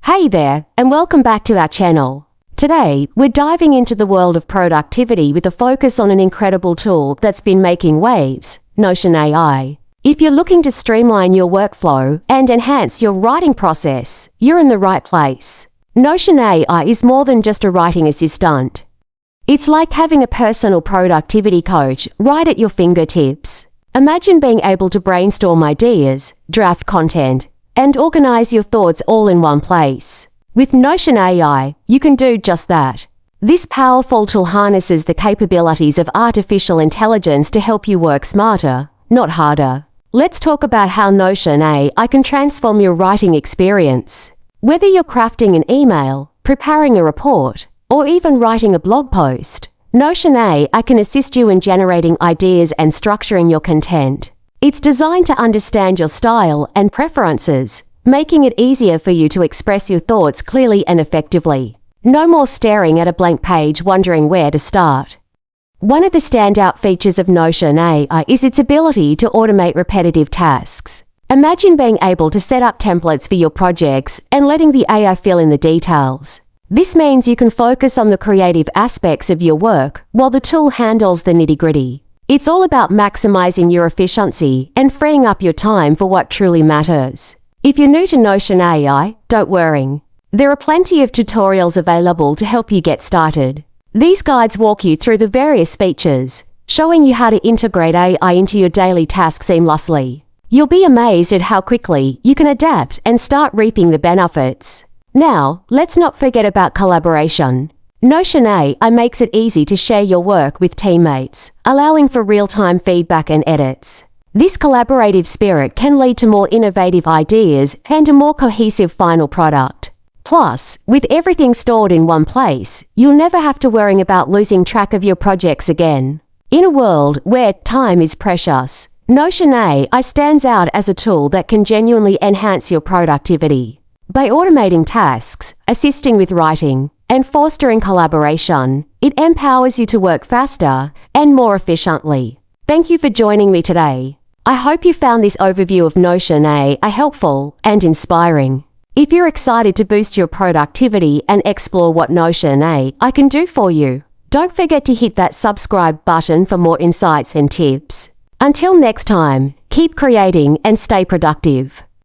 Hey there, and welcome back to our channel. Today, we're diving into the world of productivity with a focus on an incredible tool that's been making waves, Notion AI. If you're looking to streamline your workflow and enhance your writing process, you're in the right place. Notion AI is more than just a writing assistant. It's like having a personal productivity coach right at your fingertips. Imagine being able to brainstorm ideas, draft content, and organize your thoughts all in one place. With Notion AI, you can do just that. This powerful tool harnesses the capabilities of artificial intelligence to help you work smarter, not harder. Let's talk about how Notion AI can transform your writing experience. Whether you're crafting an email, preparing a report, or even writing a blog post, Notion AI can assist you in generating ideas and structuring your content. It's designed to understand your style and preferences, making it easier for you to express your thoughts clearly and effectively. No more staring at a blank page wondering where to start. One of the standout features of Notion AI is its ability to automate repetitive tasks. Imagine being able to set up templates for your projects and letting the AI fill in the details. This means you can focus on the creative aspects of your work while the tool handles the nitty-gritty. It's all about maximizing your efficiency and freeing up your time for what truly matters. If you're new to Notion AI, don't worry. There are plenty of tutorials available to help you get started. These guides walk you through the various features, showing you how to integrate AI into your daily tasks seamlessly. You'll be amazed at how quickly you can adapt and start reaping the benefits. Now, let's not forget about collaboration. Notion AI makes it easy to share your work with teammates, allowing for real-time feedback and edits. This collaborative spirit can lead to more innovative ideas and a more cohesive final product. Plus, with everything stored in one place, you'll never have to worry about losing track of your projects again. In a world where time is precious, Notion AI stands out as a tool that can genuinely enhance your productivity. By automating tasks, assisting with writing, and fostering collaboration, it empowers you to work faster and more efficiently. Thank you for joining me today. I hope you found this overview of Notion AI helpful and inspiring. If you're excited to boost your productivity and explore what Notion AI can do for you, don't forget to hit that subscribe button for more insights and tips. Until next time, keep creating and stay productive.